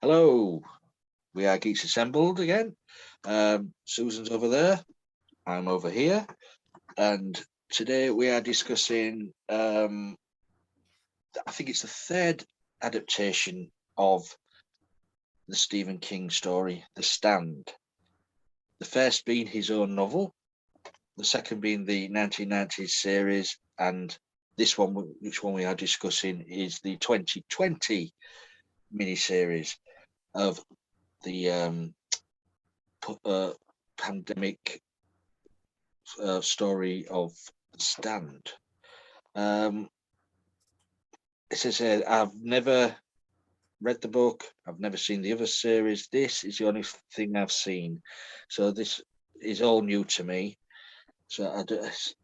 Hello, we are Geeks Assembled again. Susan's over there, I'm over here, and today we are discussing, I think it's the third adaptation of the Stephen King story, The Stand. The first being his own novel, the second being the 1990s series, and this one, which one we are discussing, is the 2020 miniseries of the pandemic story of The Stand. It says here, I've never read the book. I've never seen the other series. This is the only thing I've seen. So this is all new to me. So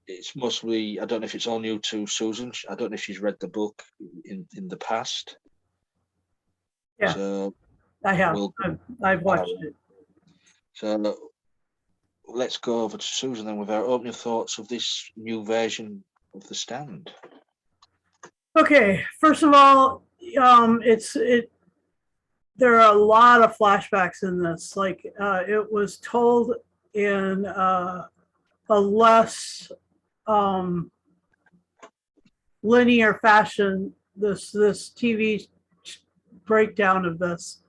it's mostly, I don't know if it's all new to Susan. I don't know if she's read the book in the past. Yeah, so I have. I've watched it. So let's go over to Susan then with our opening thoughts of this new version of The Stand. Okay, first of all, there are a lot of flashbacks in this. Like it was told in a less linear fashion. This TV breakdown of this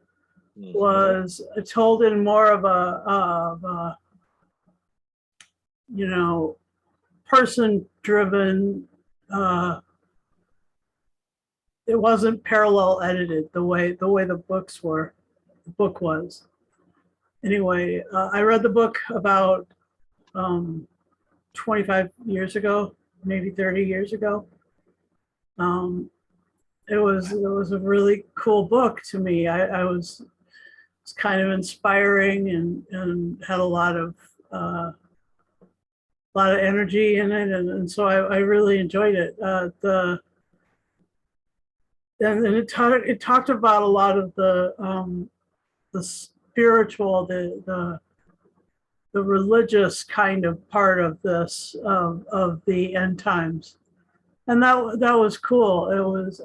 was told in more of a person-driven. It wasn't parallel edited the way the book was. Anyway, I read the book about 25 years ago, maybe 30 years ago. It was a really cool book to me. It's kind of inspiring and had a lot of energy in it, and so I really enjoyed it. And it talked about a lot of the spiritual, the religious kind of part of this of the end times, and that was cool. It was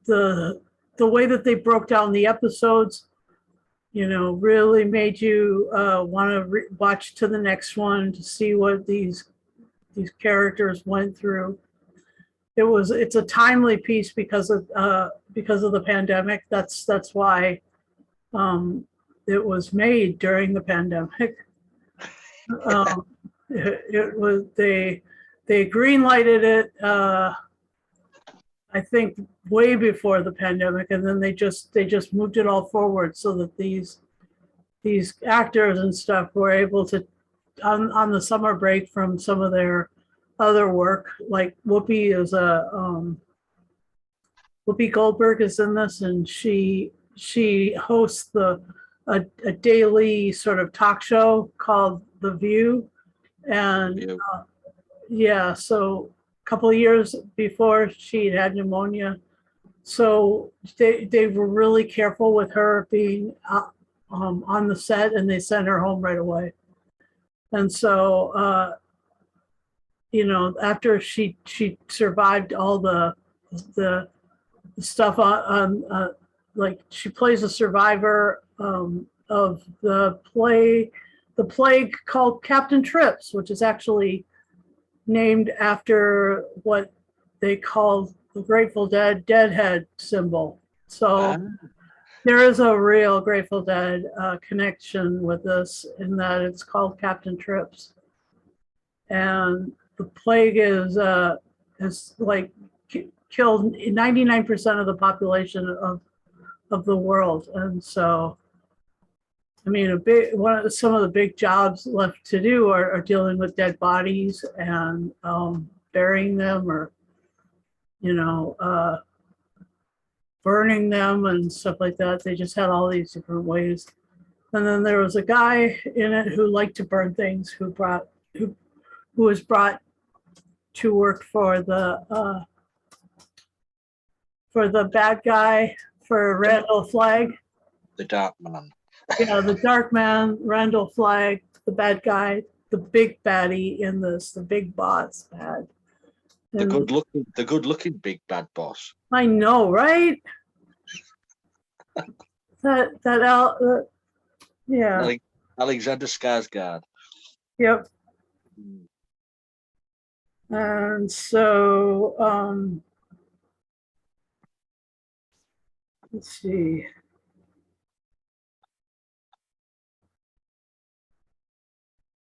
the way that they broke down the episodes, really made you want to watch to the next one to see what these characters went through. It's a timely piece because of the pandemic. That's why it was made during the pandemic. It was they greenlighted it I think way before the pandemic, and then they just moved it all forward so that these actors and stuff were able to on the summer break from some of their other work. Like Whoopi Goldberg is in this, and she hosts a daily sort of talk show called The View, and so a couple of years before she had pneumonia, so they were really careful with her being on the set, and they sent her home right away. And so after she survived all the stuff on like she plays a survivor of the plague called Captain Trips, which is actually named after what they called the Grateful Dead Deadhead symbol. So there is a real Grateful Dead connection with this, in that it's called Captain Trips, and the plague is like killed 99% of the population of the world. And so, I mean, some of the big jobs left to do are dealing with dead bodies and burying them, or burning them and stuff like that. They just had all these different ways. And then there was a guy in it who liked to burn things, who was brought to work for the bad guy, for Randall Flagg. The Dark Man. Yeah, the Dark Man, Randall Flagg, the bad guy, the big baddie in this, the big boss bad. And the good looking big bad boss. I know, right? Yeah. Alexander Skarsgård. Yep. And so, let's see.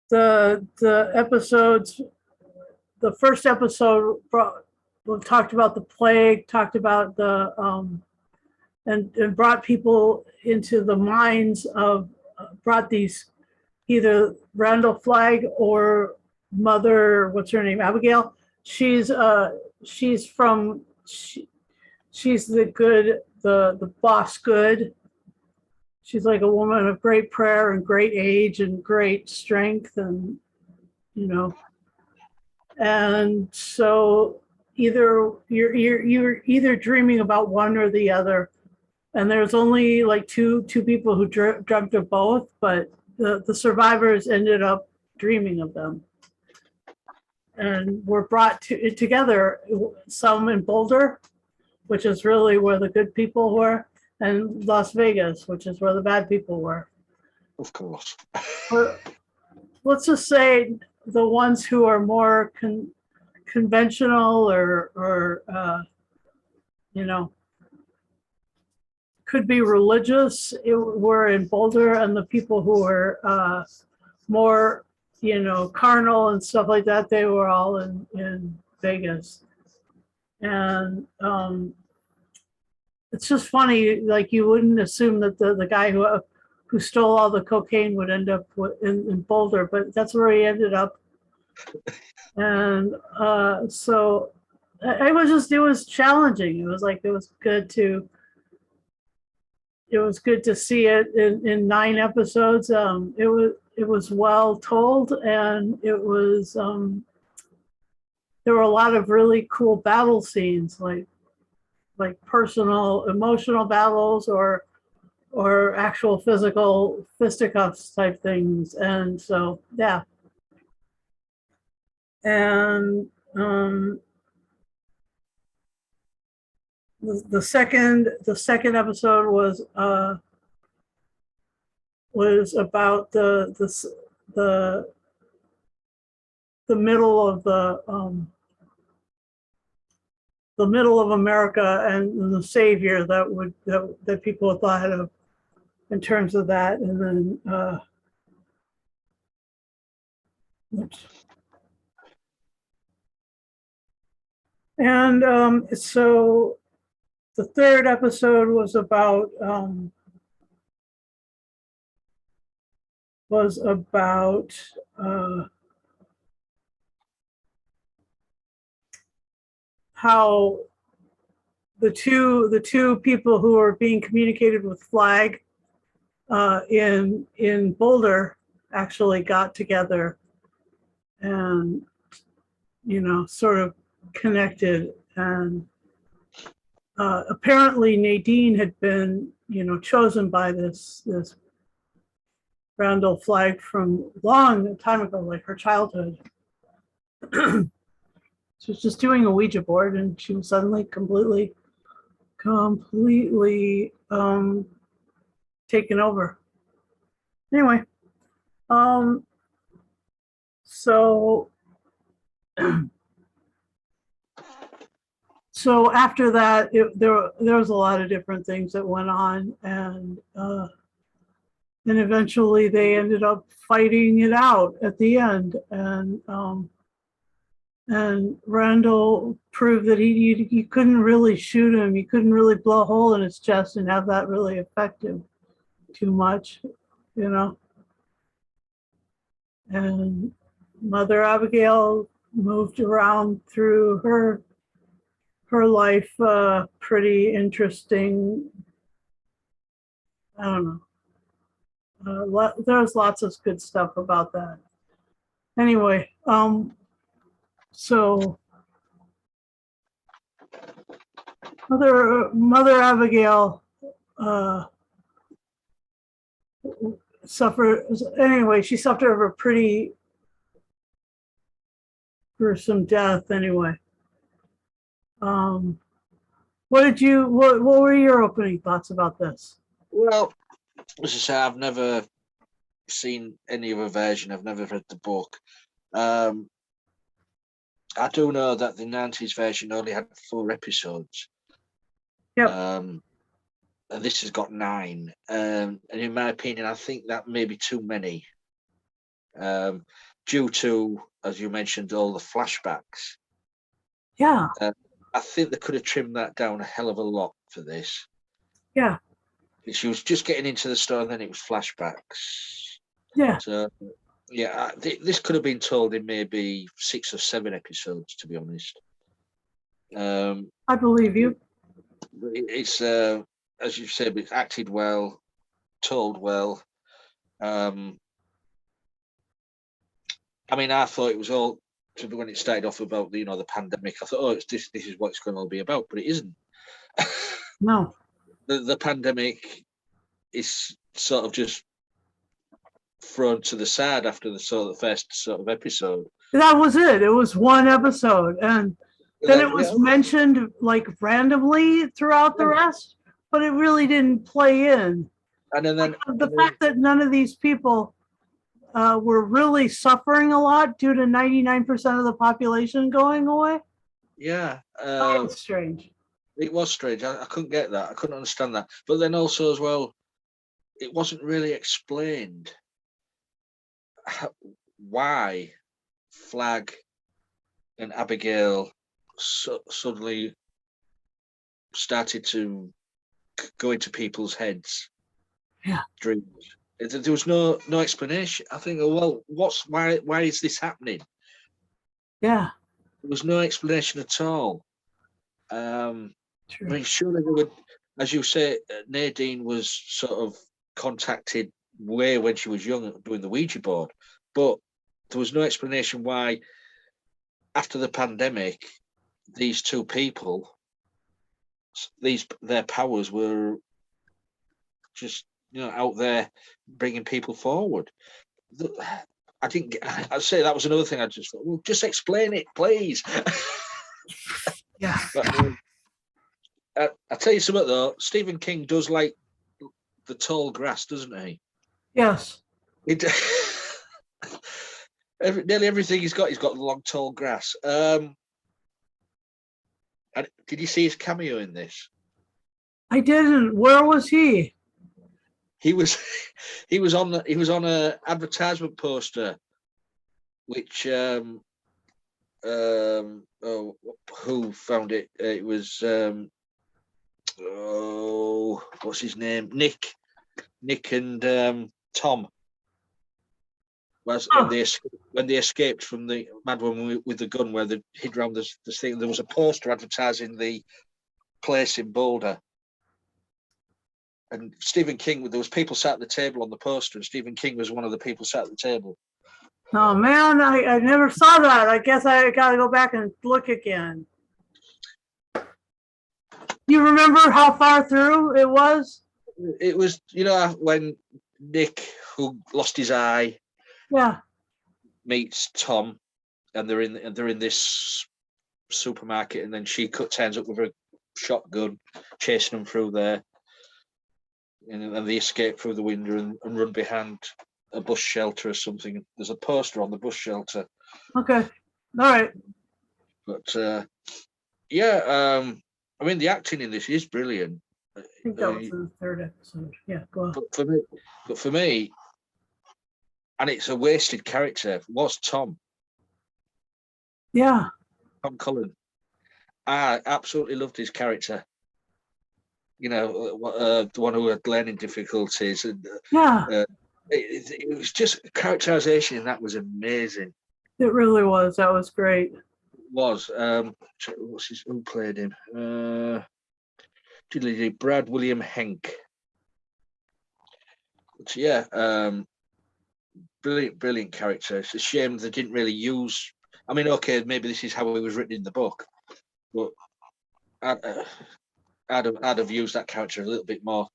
The episodes, the first episode talked about the plague, talked about and brought people into the minds of, brought these, either Randall Flagg or Mother, what's her name, Abigail. She's she's the good, the boss good. She's like a woman of great prayer and great age and great strength, and and so either you're either dreaming about one or the other, and there's only like two people who dreamt of both, but the survivors ended up dreaming of them and were brought together, some in Boulder, which is really where the good people were, and Las Vegas, which is where the bad people were. Of course. But let's just say the ones who are more conventional or could be religious were in Boulder, and the people who were more carnal and stuff like that, they were all in Vegas. And it's just funny, like you wouldn't assume that the guy who stole all the cocaine would end up in Boulder, but that's where he ended up. And so it was challenging. It was good to see it in 9 episodes. It was well told, and it was there were a lot of really cool battle scenes, like personal, emotional battles or actual physical fisticuffs type things. And so, yeah. And the second episode was about the middle of the middle of America and the savior that people thought of in terms of that. And then so the third episode was about how the two people who are being communicated with Flagg in Boulder actually got together and sort of connected. And apparently Nadine had been chosen by this Randall Flagg from long time ago, like her childhood. She was just doing a Ouija board, and she was suddenly completely taken over. Anyway, so after that, there was a lot of different things that went on, and eventually they ended up fighting it out at the end, and Randall proved that you couldn't really shoot him, you couldn't really blow a hole in his chest and have that really affect him too much, And Mother Abigail moved around through her life, pretty interesting. I don't know. There's lots of good stuff about that. Anyway, so Mother Abigail suffered. Anyway, she suffered a pretty gruesome death. Anyway, What were your opening thoughts about this? Well, as I say, I've never seen any other version. I've never read the book. I do know that the 90s version only had 4 episodes. Yep. And this has got 9. And in my opinion, I think that may be too many. Due to, as you mentioned, all the flashbacks. Yeah. I think they could have trimmed that down a hell of a lot for this. Yeah. She was just getting into the story, and then it was flashbacks. Yeah. So, yeah, this could have been told in maybe 6 or 7 episodes, to be honest. I believe you. It's as you said, it's acted well, told well. I mean, I thought it was all when it started off about the pandemic. I thought, oh, it's this is what it's going to be about, but it isn't. No. The pandemic is sort of just thrown to the side after the first sort of episode. That was it. It was one episode, and then it was Yeah. mentioned like randomly throughout the rest, but it really didn't play in. And then The fact that none of these people were really suffering a lot due to 99% of the population going away. Yeah, That was strange. it was strange. I couldn't get that. I couldn't understand that. But then also as well, it wasn't really explained why Flag and Abigail suddenly started to go into people's heads. Yeah. Dreams. There was no explanation. I think, well, why is this happening? Yeah. There was no explanation at all. True. I mean, surely they would, as you say, Nadine was sort of contacted way when she was young doing the Ouija board, but there was no explanation why, after the pandemic, these two people, their powers were just out there bringing people forward. I didn't. I'd say that was another thing. I just thought, well, just explain it, please. Yeah. But, I tell you something though, Stephen King does like the tall grass, doesn't he? Yes. Nearly everything he's got long, tall grass. And did you see his cameo in this? I didn't. Where was he? He was on a advertisement poster, which who found it? It was what's his name? Nick and Tom. When they escaped from the madwoman with the gun, where they hid around this thing, there was a poster advertising the place in Boulder. And Stephen King, there was people sat at the table on the poster, and Stephen King was one of the people sat at the table. Oh man, I never saw that. I guess I got to go back and look again. You remember how far through it was? It was, when Nick, who lost his eye, meets Tom, and they're in this supermarket, and then she turns up with a shotgun, chasing them through there, and they escape through the window and run behind a bus shelter or something. There's a poster on the bus shelter. Okay, all right. But I mean, the acting in this is brilliant. I think that was in the 3rd episode. Yeah, go on. But for me, and it's a wasted character, was Tom. Yeah. Tom Cullen. I absolutely loved his character. The one who had learning difficulties. And, it was just characterization, and that was amazing. It really was. That was great. It was. Who played him? Brad William Henk. But yeah, brilliant character. It's a shame they didn't really use. I mean, okay, maybe this is how he was written in the book, but I'd have used that character a little bit more.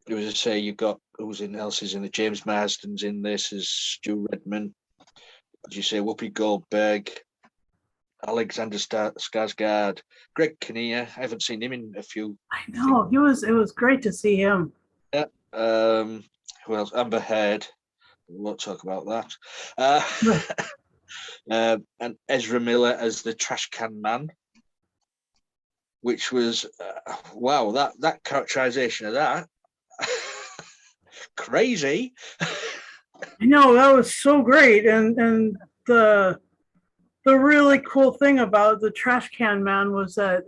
It was to say, you've got who's in else is in the James Marsden's in this as Stu Redman. as you say, Whoopi Goldberg, Alexander Skarsgård, Greg Kinnear. I haven't seen him in a few. I know it was great to see him. Yeah. Who else? Amber Heard. We won't talk about that. And Ezra Miller as the trash can man, which was wow. That characterization of that crazy. I know, that was so great, and the really cool thing about the trash can man was that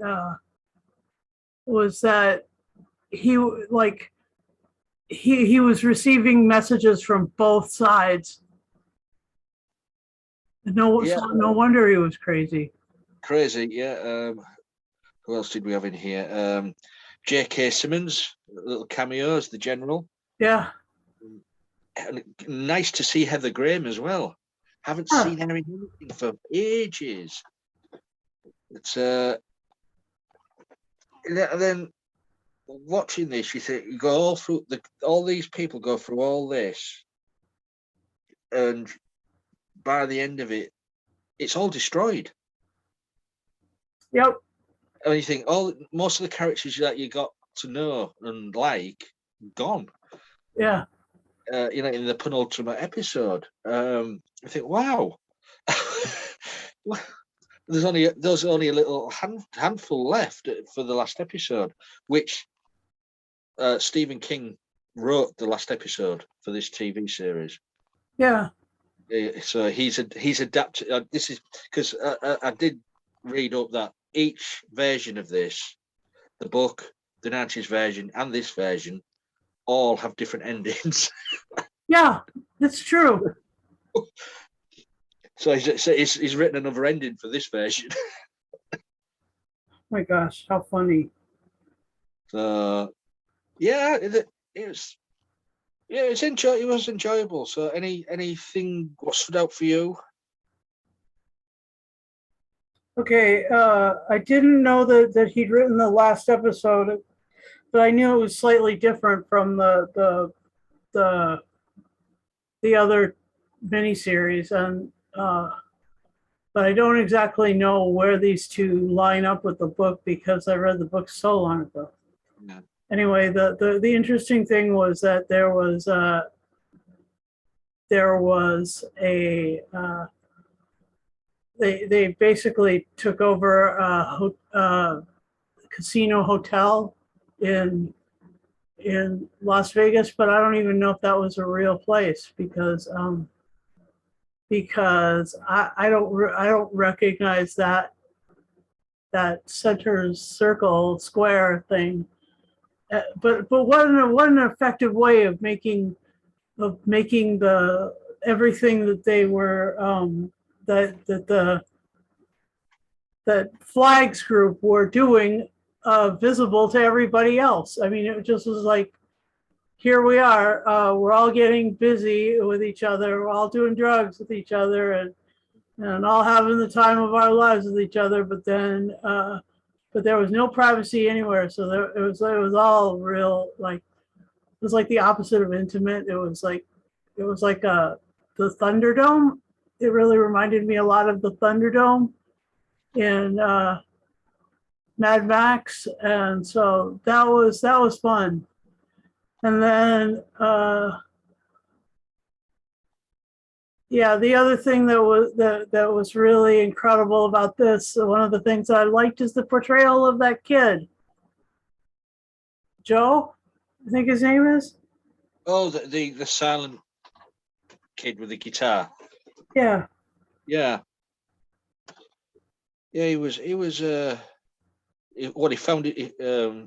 he like he was receiving messages from both sides. No, Yeah. so no wonder he was crazy. Crazy, yeah. Who else did we have in here? J.K. Simmons, little cameo as the general. Yeah. And nice to see Heather Graham as well. Haven't seen her in anything for ages. It's and then watching this, you go all through all these people go through all this, and by the end of it, it's all destroyed. Yep. And you think most of the characters that you got to know and like gone. Yeah. In the penultimate episode, I think, wow. There's only a little handful left for the last episode, which Stephen King wrote the last episode for this TV series. Yeah. So he's adapted. This is because I did read up that each version of this, the book, the 90s version, and this version, all have different endings. Yeah, it's true. So he's written another ending for this version. Oh my gosh, how funny. So yeah, it was. Yeah, it was enjoyable. So anything what stood out for you? Okay, I didn't know that he'd written the last episode, but I knew it was slightly different from the other miniseries, and but I don't exactly know where these two line up with the book because I read the book so long ago. Yeah. Anyway, the interesting thing was that there was a they basically took over a casino hotel in Las Vegas, but I don't even know if that was a real place because I don't recognize that center circle square thing. But what an effective way of making the everything that they were that Flags group were doing visible to everybody else. I mean, it just was like, here we are, we're all getting busy with each other, we're all doing drugs with each other, and all having the time of our lives with each other. But then, but there was no privacy anywhere, so it was all real, like, it was like the opposite of intimate. It was like the Thunderdome. It really reminded me a lot of the Thunderdome in Mad Max, and so that was fun. And then yeah, the other thing that was really incredible about this, one of the things I liked, is the portrayal of that kid, Joe, I think his name is. Oh, the silent kid with the guitar. Yeah. Yeah. Yeah, he was. He found it.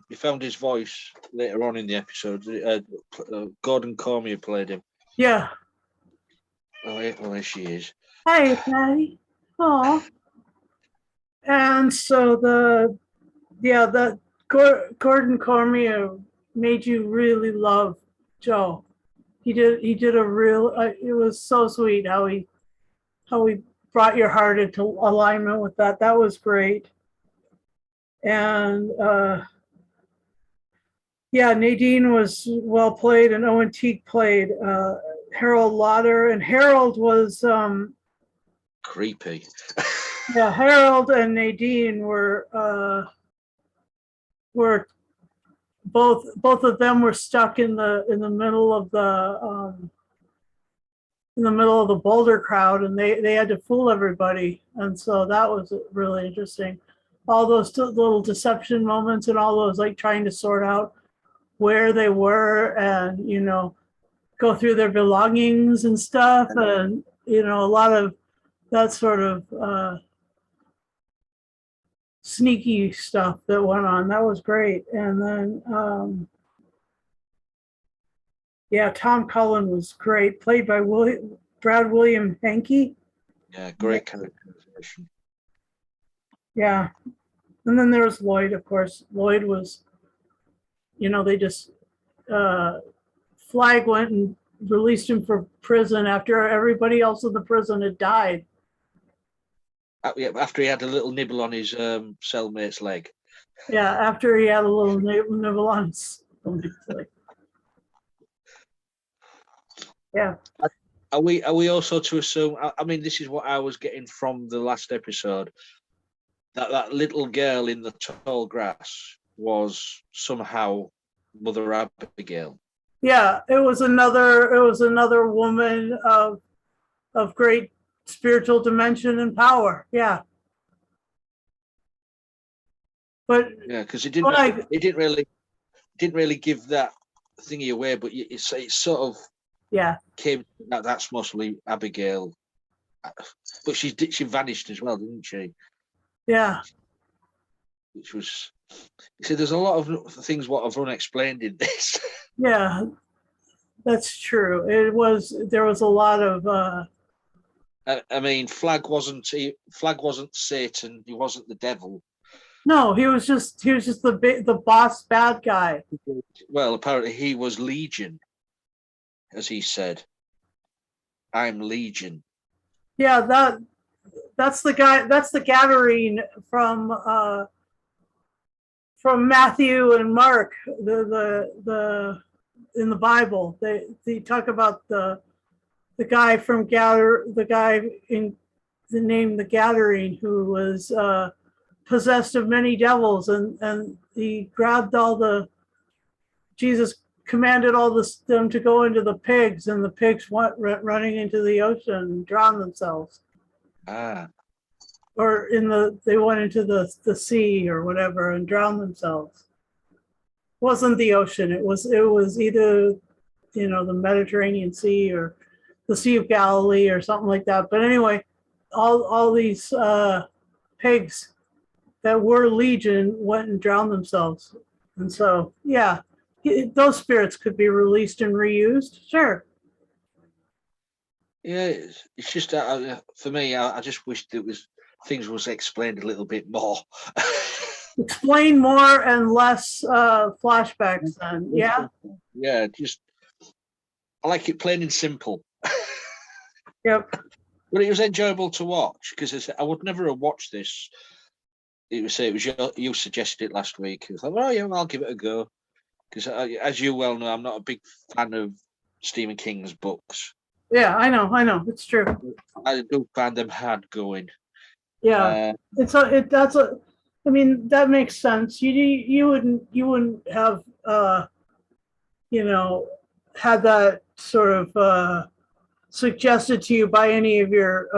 He found his voice later on in the episode. Gordon Cormier played him. Yeah. Oh, there she is. Hi, Patty. Oh. And so the Gordon Cormier made you really love Joe. He did a real. It was so sweet how he brought your heart into alignment with that. That was great. And yeah, Nadine was well played, and Owen Teague played Harold Lauder, and Harold was creepy. Yeah, Harold and Nadine were both of them were stuck in the middle of the Boulder crowd, and they had to fool everybody, and so that was really interesting. All those little deception moments and all those like trying to sort out where they were and go through their belongings and stuff, and a lot of that sort of sneaky stuff that went on. That was great. And then yeah, Tom Cullen was great, played by Brad William Hankey. Yeah, great characterization. Yeah. And then there was Lloyd, of course. Lloyd was, they just Flag went and released him from prison after everybody else in the prison had died. Yeah, after he had a little nibble on his cellmate's leg. Yeah, after he had a little nibble on his leg. Yeah. Are we also to assume? I mean, this is what I was getting from the last episode. That little girl in the tall grass was somehow Mother Abigail. Yeah, it was another woman of great spiritual dimension and power. Yeah. But yeah, because it didn't really give that thingy away, but it sort of came that's mostly Abigail. But she vanished as well, didn't she? Yeah. Which was, you see, there's a lot of things what are unexplained in this. Yeah, that's true. There was a lot of. I mean, Flag wasn't Satan. He wasn't the devil. No, he was just the boss bad guy. Well, apparently he was Legion, as he said. I'm Legion. Yeah, that's the guy. That's the Gadarene from Matthew and Mark. The in the Bible, they talk about the guy from the guy in the name the Gadarene who was possessed of many devils, and he grabbed Jesus commanded them to go into the pigs, and the pigs went running into the ocean and drowned themselves. Or they went into the sea or whatever and drowned themselves. It wasn't the ocean. It was either the Mediterranean Sea or the Sea of Galilee or something like that. But anyway, all these pigs that were Legion went and drowned themselves. And so, yeah, those spirits could be released and reused. Sure. Yeah, it's just for me, I just wished things was explained a little bit more. Explain more and less flashbacks then. Yeah. Yeah, I like it plain and simple. Yep. But it was enjoyable to watch because I would never have watched this. It was you suggested it last week. I thought, oh yeah, I'll give it a go. Because as you well know, I'm not a big fan of Stephen King's books. Yeah, I know, it's true. I do find them hard going. Yeah, I mean, that makes sense. You wouldn't have had that sort of suggested to you by any of your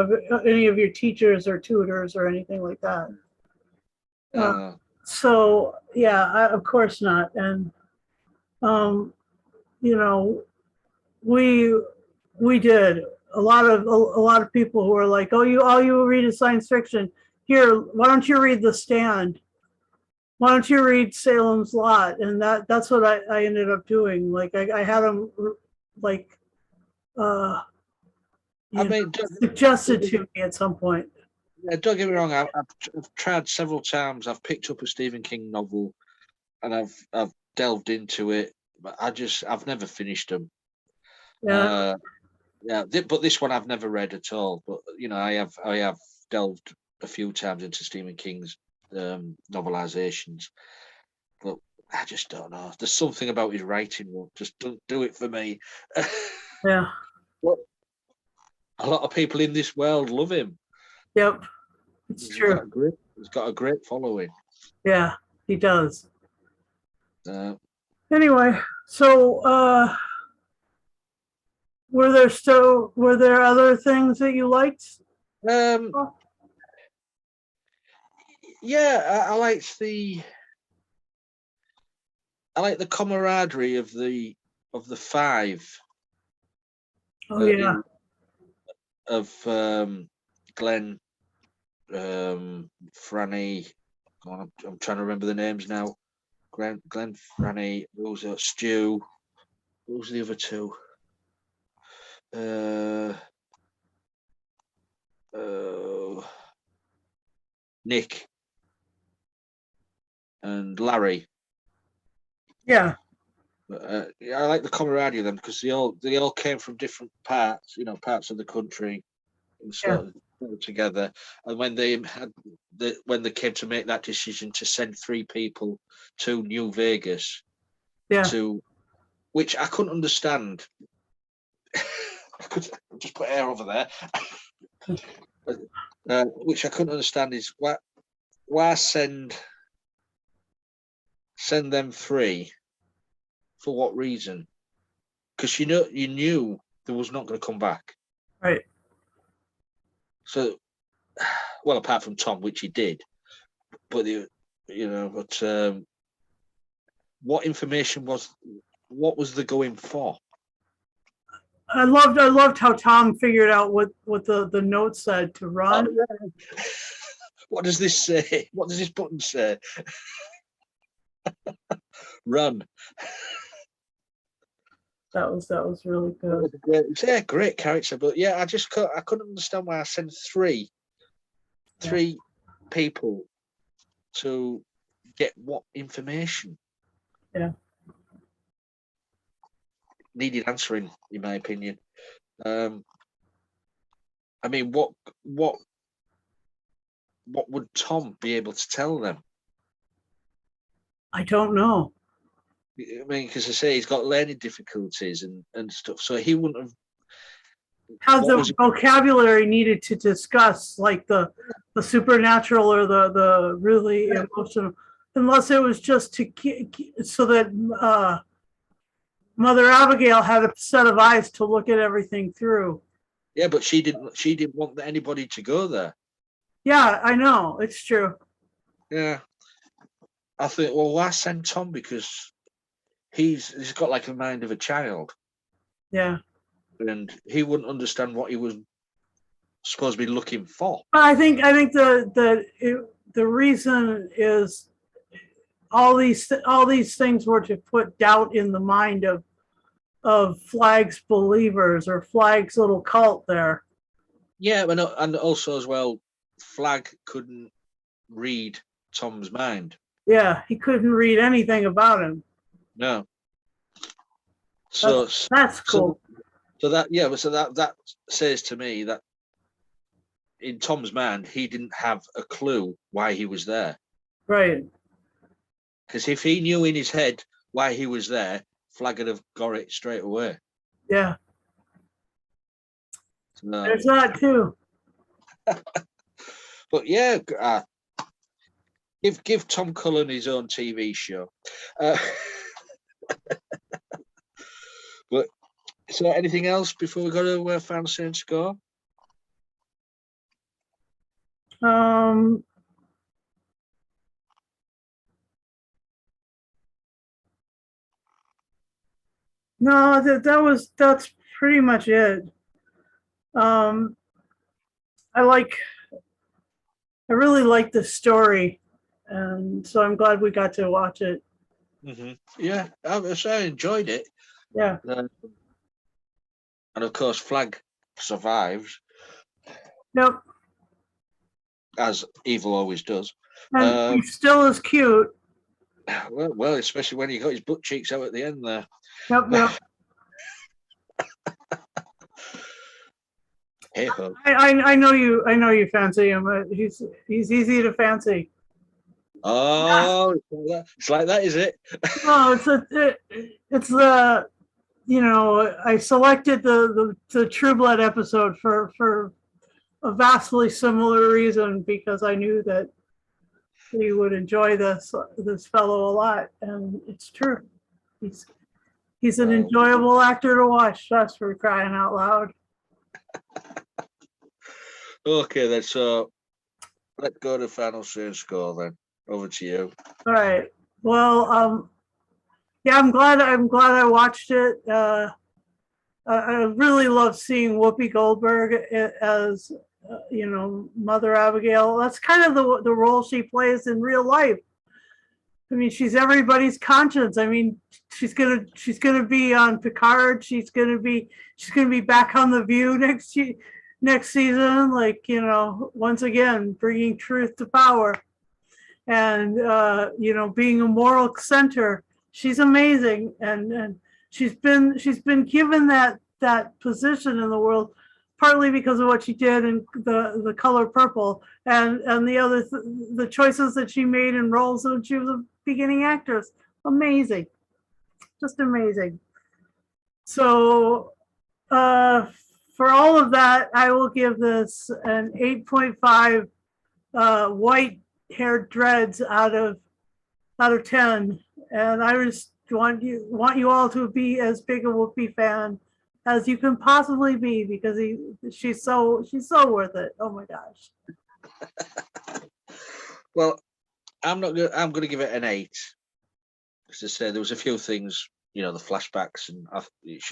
teachers or tutors or anything like that. So yeah, of course not. And we did a lot of people who were like, oh, all you read is science fiction. Here, why don't you read The Stand? Why don't you read Salem's Lot? And that's what I ended up doing. Like I had them like suggested to me at some point. Yeah, don't get me wrong. I've tried several times. I've picked up a Stephen King novel, and I've delved into it, but I've never finished them. Yeah. But this one I've never read at all. But I have delved a few times into Stephen King's novelizations, but I just don't know. There's something about his writing just don't do it for me. Yeah. But a lot of people in this world love him. Yep, it's true. He's got a great following. Yeah, he does. Uh, Anyway, so were there other things that you liked? um, Oh, yeah, I liked the camaraderie of the five. oh yeah, Of Glenn, Franny. I'm trying to remember the names now. Glenn, Franny. Who's Stu? Who's the other two? Nick and Larry. yeah, Yeah, I like the camaraderie of them because they all came from different parts, parts of the country, and sort of put together. And when they came to make that decision to send 3 people to New Vegas, yeah. which I couldn't understand. I could just put air over there. Which I couldn't understand is why send them 3 for what reason? Because you knew there was not going to come back. Right. So, well, apart from Tom, which he did, but what information what was the going for? I loved how Tom figured out what the note said to run. Oh, yeah. What does this say? What does this button say? Run. That was really good. Great character, but yeah, I couldn't understand why I sent 3 people to get what information. Yeah. Needed answering, in my opinion. I mean, what would Tom be able to tell them? I don't know. I mean, because I say he's got learning difficulties and stuff, so he wouldn't have. How the vocabulary needed to discuss, like the supernatural or the really emotional, unless it was just to so that Mother Abigail had a set of eyes to look at everything through. Yeah, but she didn't want anybody to go there. Yeah, I know, it's true. Yeah, I think. Well, why send Tom? Because he's got like the mind of a child. Yeah, and he wouldn't understand what he was supposed to be looking for. I think the reason is all these things were to put doubt in the mind of Flag's believers or Flag's little cult there. Yeah, and also as well, Flag couldn't read Tom's mind. Yeah, he couldn't read anything about him. No. So that's cool. So that says to me that in Tom's mind, he didn't have a clue why he was there. Right. Because if he knew in his head why he was there, Flag would have got it straight away. Yeah. No. There's that too. But yeah, give Tom Cullen his own TV show. But so, anything else before we go to fantasy and score? No, that's pretty much it. I really like the story, and so I'm glad we got to watch it. Mm-hmm. Yeah, I enjoyed it. Yeah. And of course, Flag survives. Yep. As evil always does. And he still is cute. Well, especially when he got his butt cheeks out at the end there. Yep. Hey, I know you fancy him. He's easy to fancy. Oh, it's like that, is it? No, it's the I selected the True Blood episode for a vastly similar reason, because I knew that he would enjoy this fellow a lot, and it's true. He's an enjoyable actor to watch. That's for crying out loud. Okay, then. So let's go to final score then. Over to you. All right. Well, yeah, I'm glad I watched it. I really love seeing Whoopi Goldberg as Mother Abigail. That's kind of the role she plays in real life. I mean, she's everybody's conscience. I mean, she's gonna be on Picard. She's gonna be back on The View next season. Like, once again, bringing truth to power, and being a moral center. She's amazing, and she's been given that position in the world partly because of what she did in the Color Purple, and the choices that she made in roles when she was a beginning actress. Amazing, just amazing. So for all of that, I will give this an 8.5 white haired dreads out of 10. And I just want you all to be as big a Whoopi fan as you can possibly be, because she's so worth it. Oh my gosh. Well, I'm going to give it an 8. As I said, there was a few things, the flashbacks, and it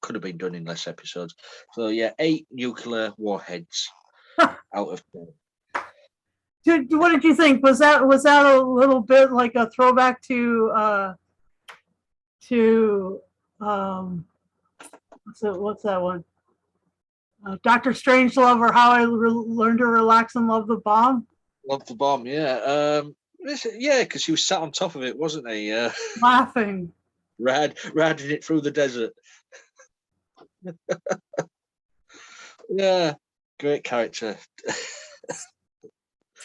could have been done in less episodes. So yeah, 8 nuclear warheads out of 10. What did you think? Was that a little bit like a throwback to what's that one? Dr. Strangelove, or How I Learned to Relax and Love the Bomb? Love the Bomb, yeah. Yeah, because he was sat on top of it, wasn't he? Laughing. Riding it through the desert. Yeah, great character.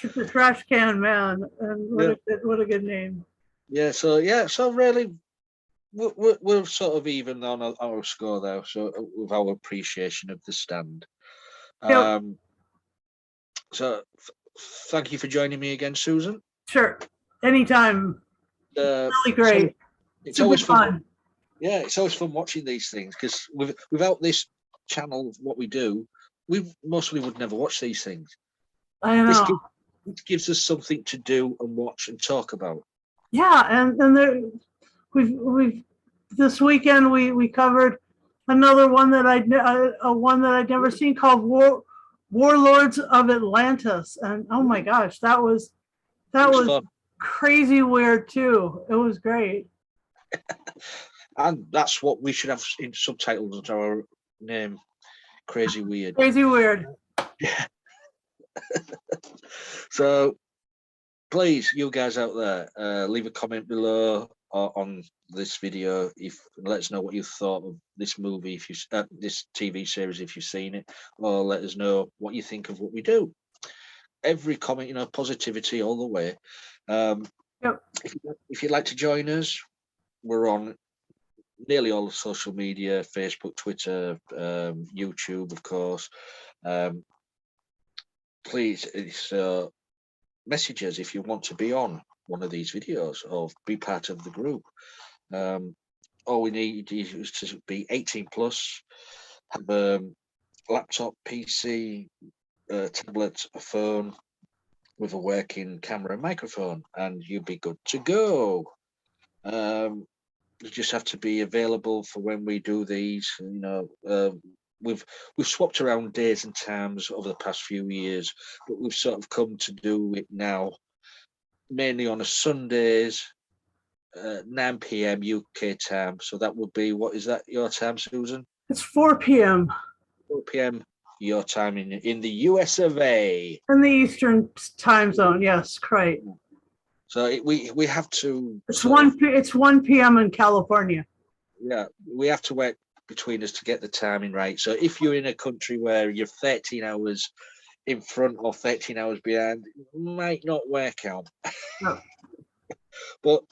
The Trash Can Man, and what a good name. Yeah, so really, we're sort of even on our score there. So with our appreciation of The Stand. Yep. So thank you for joining me again, Susan. Sure, anytime. Really great. It's always fun. Yeah, it's always fun watching these things, because without this channel, what we do, we mostly would never watch these things. I know. It gives us something to do and watch and talk about. Yeah, and we've this weekend we covered another one that I'd never seen, called Warlords of Atlantis, and oh my gosh, that was fun. Crazy weird too. It was great. And that's what we should have in subtitles to our name. Crazy Weird. Crazy Weird. Yeah. So please, you guys out there, leave a comment below on this video, let us know what you thought of this movie, if you this TV series, if you've seen it, or let us know what you think of what we do. Every comment, positivity all the way. Yep. If you'd like to join us, we're on nearly all of social media: Facebook, Twitter, YouTube, of course. Please message us if you want to be on one of these videos or be part of the group. All we need is to be 18 plus, have a laptop, PC, tablet, a phone with a working camera and microphone, and you'll be good to go. You just have to be available for when we do these. We've swapped around days and times over the past few years, but we've sort of come to do it now mainly on a Sundays, 9 p.m. UK time. So that would be, what is that, your time, Susan? It's 4 p.m. 4 p.m. your time in the US of A. In the Eastern time zone, yes, correct. So we have to. It's 1 p.m. in California. Yeah, we have to work between us to get the timing right. So if you're in a country where you're 13 hours in front or 13 hours behind, it might not work out. No. But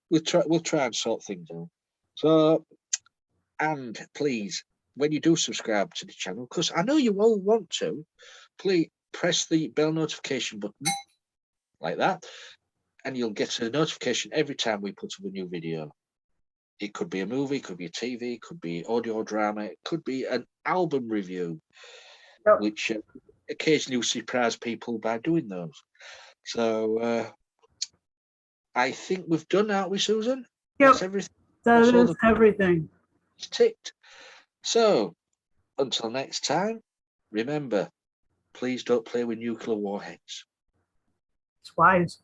we'll try and sort things out. So, and please, when you do subscribe to the channel, because I know you all want to, please press the bell notification button like that, and you'll get a notification every time we put up a new video. It could be a movie, it could be a TV, it could be audio drama, it could be an album review, Yep. which occasionally will surprise people by doing those. So I think we've done, aren't we, Susan? Yep. That's everything. That That's all is everything. ticked. So until next time, remember, please don't play with nuclear warheads. It's wise.